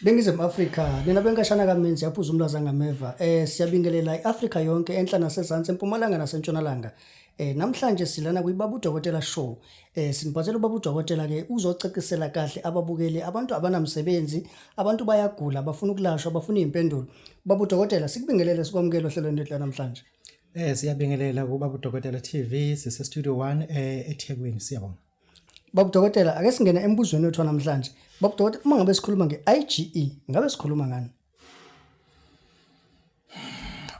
Bengizimu Afrika, nina benkashana kaMinzi yaphuza umlwazi ngameva. Siyabingelela iAfrika yonke enhla nasezantsi empumalanga nasentshonalanga. Namhlanje silana kwiBabu Dokotela show. Sinibhazela uBabu Dokotela ke uzocacisela kahle ababukeli abantu abanamsebenzi, abantu bayagula, bafuna ukulashwa, bafuna izimpendulo. Babu Dokotela sikubingelele sikwamukele ohlelweni lethu namhlanje. Siyabingelela kuBabu Dokotela TV, sise Studio 1 eThekwini, siyabonga. Babu Dokotela, ake singene embuzweni wethu namhlanje. Babu Dokotela, uma ngabe sikhuluma nge-IGE, ngabe sikhuluma ngani?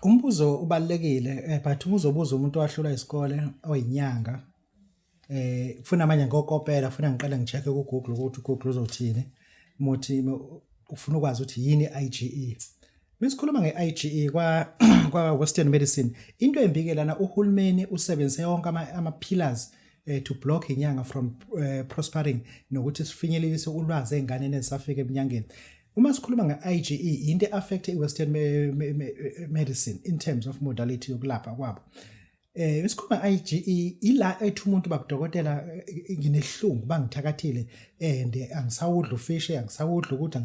Umbuzo ubalekile, but uzobuza umuntu owahlula isikole oyinyanga. Ufuna manje ngokopela, ufuna ngiqale ngicheck ku-Google ukuthi uGoogle uzothini. Muthi ufuna ukwazi ukuthi yini IGE. Besikhuluma nge-IGE kwa Western medicine, into embikelana uhulumeni usebenzise yonke ama pillars to block inyanga from prospering nokuthi sifinyelelise ulwazi enganeni ezisafika eminyangeni. Uma sikhuluma nge-IGE into affect iWestern medicine in terms of modality yokulapha kwabo. Besikhuluma nge-IGE ila ethi umuntu bakudokotela nginehlungu bangithakathile and angisawudla ufish, angisawudla ukuthi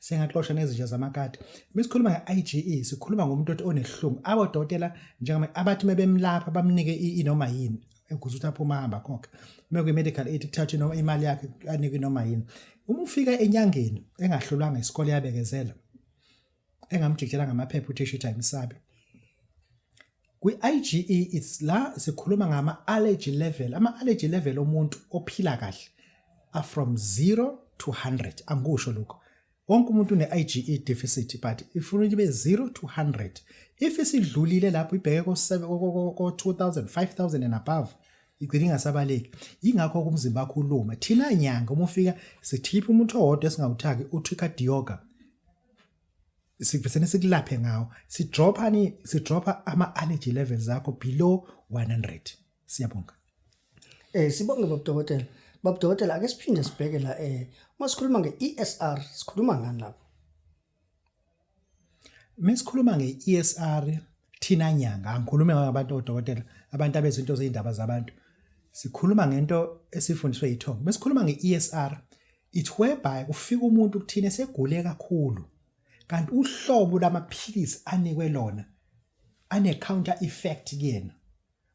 sengaxosha nezinja zamakati. Besikhuluma nge-IGE sikhuluma ngomuntu othi onehlungu abodokotela njengama abathi mebemlapha bamnike inoma yini ukuze uthi aphuma hamba khokha. Mekuyi medical aid kuthatha noma imali yakhe anike noma yini. Uma ufika enyangeni engahlulwanga isikole yabekezela engamjikela ngamaphepha uthi shitha imisabi. Kwi-IGE it's la sikhuluma ngama allergy level. Ama allergy level omuntu ophila kahle are from 0 to 100. Angisho lokho. Wonke umuntu une-IGE deficit, but if ube 0 to 100, if isidlulile lapho ibheke ko 2000, 5000 and above, igcina ingasabaleki. Ingakho kumzimba wakho uluma. Thina nyanga uma ufika sithipha umuntu owodwa esingawuthaki utrika dioga. Sivesene sikulaphe ngawo. Sidropa ama allergy levels zakho below 100. Siyabonga. Sibonge Babu Dokotela. Babu Dokotela, ake siphinde sibheke la uma sikhuluma nge-ESR, sikhuluma ngani lapho? Mesikhuluma nge-ESR thina nyanga, angikhulume ngabantu odokotela, abantu abezinto zeindaba zabantu. Sikhuluma ngento esifundiswe yithongo. Mesikhuluma nge-ESR, it whereby ufika umuntu kuthina segule kakhulu. Kanti uhlobo lamaphilisi anikwe lona ane counter effect kuyena.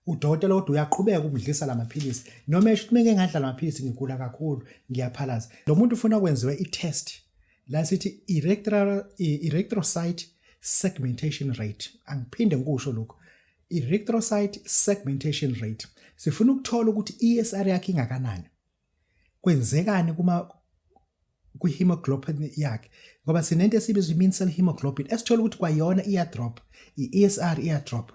Udokotela kodwa uyaqhubeka ukudlisa lamaphilisi noma esho ukuthi meke ngadla lamaphilisi ngigula kakhulu ngiyaphalaza. Lo muntu ufuna ukwenziwe i-test la sithi erythrocyte segmentation rate. Angiphinde ngikusho lokho. Erythrocyte segmentation rate. Sifuna ukuthola ukuthi ESR yakhe ingakanani. Kwenzekani ku-hemoglobin yakhe ngoba sinento esibizwa i-mean cell hemoglobin esithola ukuthi kwayona iya-drop, i-ESR iya-drop.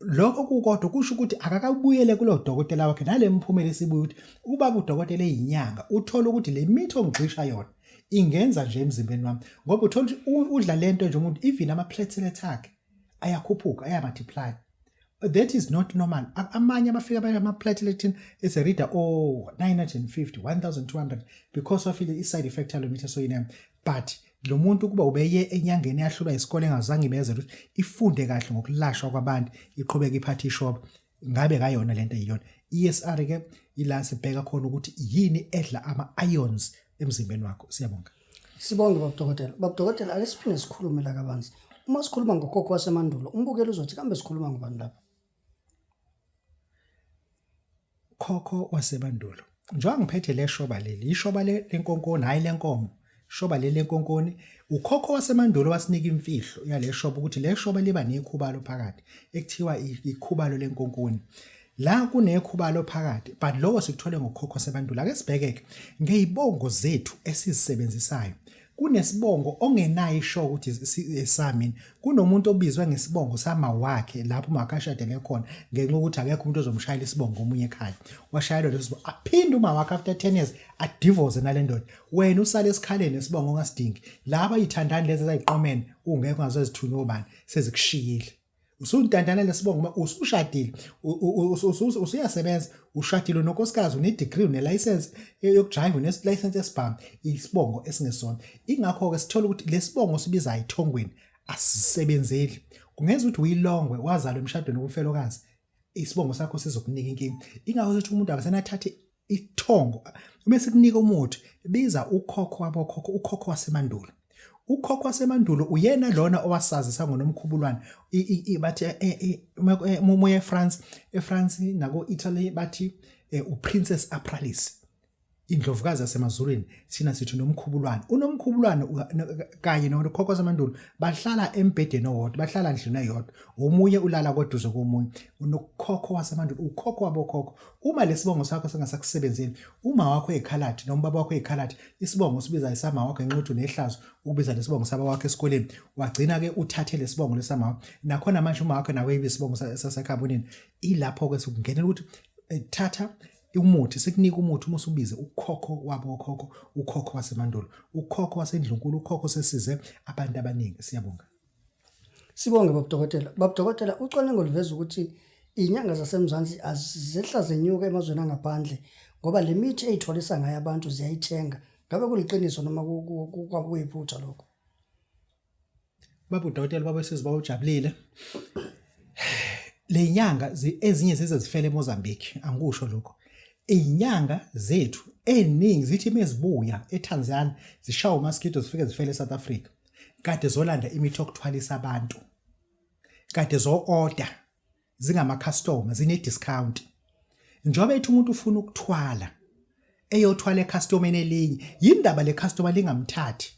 Lokho kukodwa kusho ukuthi akakabuyele kulo dokotela wakhe nale mphumela esibuye ukuthi uBabu Dokotela eyinyanga uthola ukuthi le mithi ongigcisha yona ingenza nje emzimbeni wami ngoba uthola ukuthi udla lento nje umuntu even ama-platelet akhe ayakhuphuka ayamultiply. That is not normal. Amanye abafika ama-platelet is a reader 950, 1200 because of the side effect allometer so yini. But lo muntu kuba ubeye enyangeni yahlulwa isikole engazange ibezela ukuthi ifunde kahle ngokulashwa kwabantu iqhubeka iphatha ishop ngabe ngayona lento eyiyona. ESR ke ila sibheka khona ukuthi yini edla ama-ions emzimbeni wakho. Siyabonga. Sibonge Babu Dokotela. Babu Dokotela, ake siphinde sikhulume la kabanzi. Uma sikhuluma ngokhokho wase mandulo, umbukeli uzothi kambe sikhuluma ngobani lapha? Khokho wase mandulo. Njengoba ngiphethe le shoba leli, ishoba lenkonkoni hayi lenkomo. Shoba leli lenkonkoni, ukhokho wase mandulo wasinika imfihlo yale shoba ukuthi le shoba liba nekhubalo phakathi ekuthiwa ikhubalo lenkonkoni. La kunekhubalo phakathi, but lokho sikuthole ngokhokho wase mandulo. Ake sibheke ngezibongo zethu esizisebenzisayo. Kunesibongo ongenayo isho ukuthi esamini. Kunomuntu obizwe ngesibongo samawakhe lapho umakashadele khona ngenxa ukuthi akekho umuntu ozomshayela isibongo omunye ekhaya. Washayelwa leso sibongo. Aphinda umawakhe after 10 years adivorce nale ndoda. Wena usale esikhaleni nesibongo ongasidingi. Laba izithandani lezi ezayiqomene ungeke ungazozithunywa obani sezikushiyile. Usundandana lesibongo usushadile usuyasebenza ushadile nonkosikazi une-degree une-license yokudrive une-license esibhamu isibongo esingesona. Ingakho ke sithola ukuthi lesibongo sibiza ithongweni asisebenzeli. Kungenza ukuthi uyilongwe wazalwa emshadweni womfelokazi isibongo sakho sizokunika inkinga. Ingakho sithi umuntu akasenathathe ithongo bese kunika umuthi biza ukhokho wase mandulo. Ukhokho wase mandulo uyena lona owasazisa ngonomkhubulwane bathi moya eFrance nako Italy bathi uPrincess Apralis. Indlovukazi yasemazulwini thina sithi nomkhubulwane. Unomkhubulwane kanye nokhokho wase mandulo bahlala embhedeni owodwa, bahlala endlini eyodwa. Omunye ulala koduze komunye. Unokhokho wase mandulo, ukhokho wabokhokho. Uma lesibongo sakho sengasakusebenzeli, uma wakho ekhalathi noma baba wakho ekhalathi, isibongo sibiza isama wakho enquthu nehlazo ukubiza lesibongo saba wakho esikoleni. Wagcina ke uthathe lesibongo lesama wakho. Nakhona manje uma wakho nawe isibongo sasekhambonini. Ilapho ke sokungenela ukuthi thatha umuthi sekunika umuthi uma usubize ukhokho wabokhokho, ukhokho wase mandulo, ukhokho wasendlunkulu, ukhokho sesize abantu abaningi. Siyabonga. Sibonge Babu Dokotela. Babu Dokotela, ucwaningo luveza ukuthi inyanga zasemzansi azehla zenyuka emazweni angaphandle ngoba le mithi eyithwalisa ngayo abantu ziyayithenga. Ngabe kuliqiniso noma kuyiphutha lokho? Babu Dokotela baba sesiba ujabulile. Le nyanga ezinye zifele eMozambique, angikusho lokho. Inyanga zethu eningi zithi mezibuya eTanzania zishawa mosquito zifike zifele eSouth Africa. Kade zolanda imithi yokuthwalisa abantu. Kade zo order zingama customer zine discount. Njobe ethi umuntu ufuna ukuthwala eyothwala ecustomer elinye, yindaba le customer lingamthathi.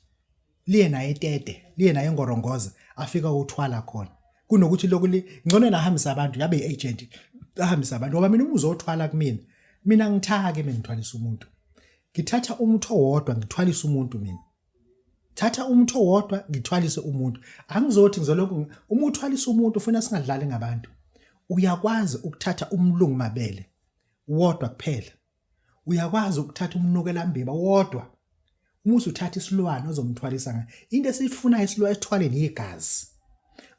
Liye naye etete, liye naye ngorongoza afika uthwala khona. Kunokuthi lokhu ngcono nahambisa abantu yabe iagent ahambisa abantu ngoba mina uzothwala kumina. Mina ngithake ngithwalisa umuntu. Ngithatha umuthi owodwa ngithwalisa umuntu mina. Thatha umuthi owodwa ngithwalise umuntu. Angizothi ngizolokhu uma uthwalisa umuntu ufuna singadlali ngabantu. Uyakwazi ukuthatha umlungu mabele wodwa kuphela. Uyakwazi ukuthatha umnukela mbiba wodwa. Uma usuthatha isilwane ozomthwalisa ngayo. Into esifuna isilwane esithwaleni igazi.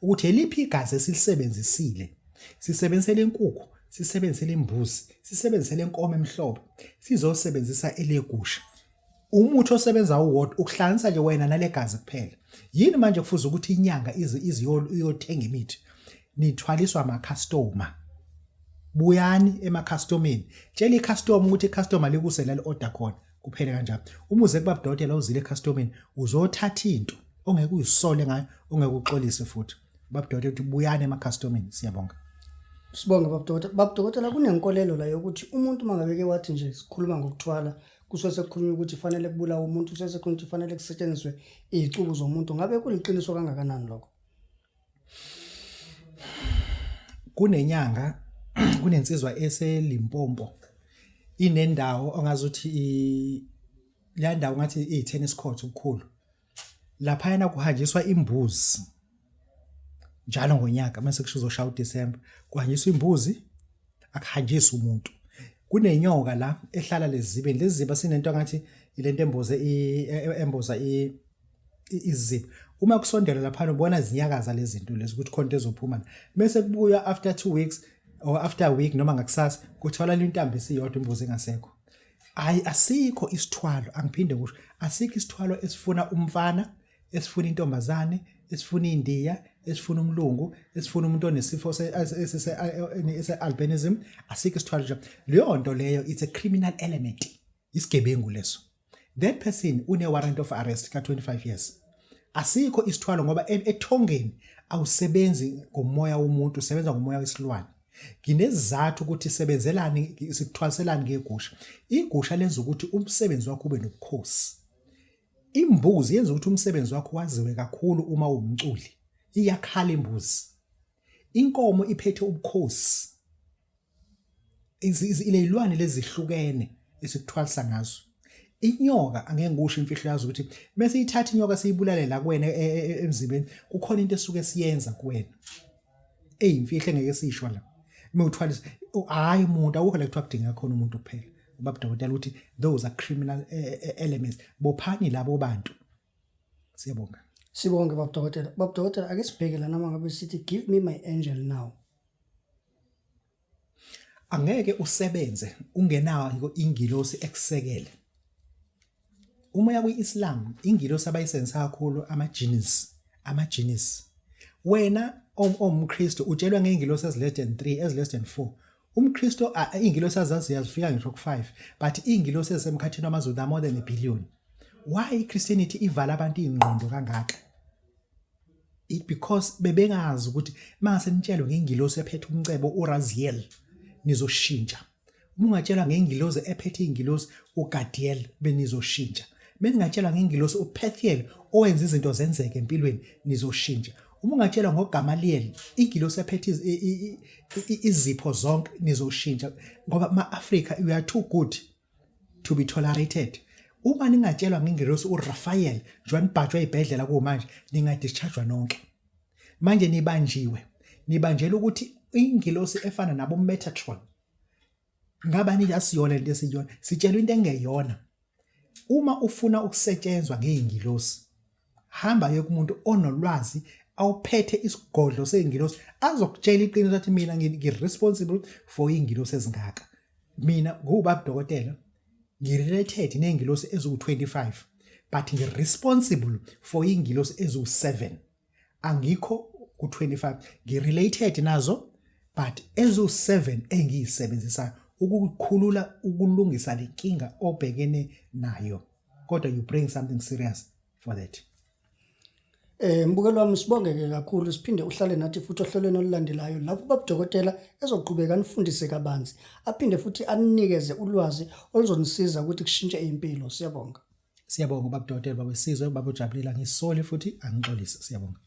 Ukuthi eliphi igazi esilisebenzisile. Sisebenzisele inkukhu, sisebenzisele imbuzi, sisebenzisele inkomo emhlobo, sizosebenzisa elegusha. Umuthi osebenza uwodwa ukuhlanganisa nje wena nalegazi kuphela. Yini manje kufuze ukuthi inyanga iyothenga imithi? Nithwaliswa ama customer. Buyani ema-customeni. Tshela i-customer ukuthi i-customer likuse la order khona. Kuphele kanjalo. Uma uze kuBabu Dokotela uzile e-customeni uzothatha into ongeke uyisole ngayo, ongeke uxolise futhi. Babu Dokotela uthi buyani ema-customeni. Siyabonga. Sibonge Babu Dokotela. Babu Dokotela kunenkolelo la yokuthi umuntu mangabeke wathi nje sikhuluma ngokuthwala kusose kukhulunywa ukuthi fanele kubulawa umuntu, kusose kukhulunywa ukuthi fanele kusetshenziswe izicubu zomuntu. Ngabe kuliqiniso kangakanani lokho? Kunenyanga kunensizwa eseLimpopo inendawo ongazuthi la ndawo ngathi i-tennis court ukukhulu. Lapha yana kuhanjiswa imbuzi njalo ngonyaka mase kuzoshaya uDisemba kuhanjiswa imbuzi akuhanjiswa umuntu. Kunenyoka la ehlala lezibeni, leziba sinento ngathi ilento emboza iziba. Uma kusondela lapha ubona zinyakaza lezi zinto lezi ukuthi khonto ezophuma. Bese kubuya after 2 weeks or after a week noma ngakusasa kuthola intambo esiyodwa imbuzi engasekho. Asikho isithwalo, angiphinde kusho, asikho isithwalo esifuna umfana, esifuna intombazane, esifuna indiya, esifuna umlungu, esifuna umuntu onesifo ese-albinism. Asikho isithwalo nje. Leyo nto leyo it's a criminal element. Isigebengu leso. That person une warrant of arrest ka 25 years. Asikho isithwalo ngoba ethongeni awusebenzi ngomoya womuntu, usebenza ngomoya wesilwane. Nginezizathu ukuthi sebenzelani sikuthwaliselani ngegusha. Igusha lenza ukuthi umsebenzi wakho ube nobukhosi. Imbuzi yenza ukuthi umsebenzi wakho waziwe kakhulu uma uwumculi. Iyakhala imbuzi. Inkomo iphethe ubukhosi. Izilwane lezihlukene esikuthwalisa ngazo. Inyoka angeke ngisho imfihlo yazo ukuthi bese ithatha inyoka siyibulale la kuwena emzibeni kukhona into esuke siyenza kuwena. Imfihlo engeke sisho la. Mewuthwalisa hayi umuntu awukho la kuthiwa kudinga khona umuntu kuphela. Babu Dokotela uthi those are criminal elements. Bophani labo bantu. Siyabonga. Sibonge Babu Dokotela. Babu Dokotela ake sibheke lana mangabe sithi give me my angel now. Angeke usebenze ungenayo ingilosi ekusekele. Uma ya kwi-Islam ingilosi abayisebenzisa kakhulu ama-jinis. Wena omKristu utshelwa ngeingilosi ezi less than 3, ezi less than 4. umKristo ingilosi azaziyo azifika ngisho ku5 but ingilosi ezisemkhathini wamazulu are more than a billion. Why Christianity ivala abantu ingqondo kangaka? It because bebengazi ukuthi mase nitshelwe ngengilosi ephethe umcebo uRaziel nizoshintsha. Mungatshelwa ngengilosi ephethe ingilosi uGadiel benizoshintsha. Bengingatshelwa ngengilosi uPethiel owenza izinto zenzeke empilweni nizoshintsha. Uma ungatshelwa ngoGamaliel ingilosi ephethe izipho zonke nizoshintsha ngoba ma-Africa we are too good to be tolerated. Uma ningatshelwa ngengilosi uRafael njengoba nibhajwe ibhedlela kumanje ningadischargewa nonke. Manje nibanjela ukuthi ingilosi efana nabo Metatron ngabani asiyona lento esiyona sitshelwe into engeyona. Uma ufuna ukusetshenzwa ngeingilosi hamba ye kumuntu onolwazi awuphethe isigodlo seingilosi azokutshela iqiniso ukuthi mina ngi-responsible for ingilosi ezingaka. Mina nguBabu Dokotela ngirelated nengilosi eziwu25 but ngi-responsible for ingilosi eziwu7. Angikho ku25 ngirelated nazo but eziwu7 engiyisebenzisayo ukukhulula ukulungisa lenkinga obhekene nayo. Kodwa you bring something serious for that. Mbukelo wami sibongeke kakhulu siphinde uhlale nathi futhi ohlelweni olulandelayo lapho uBabu Dokotela ezoqhubeka anifundise kabanzi aphinde futhi anikeze ulwazi oluzonisiza ukuthi kushintshe impilo. Siyabonga. Siyabonga uBabu Dokotela babesizwe babujabulela ngisole futhi angixolise. Siyabonga.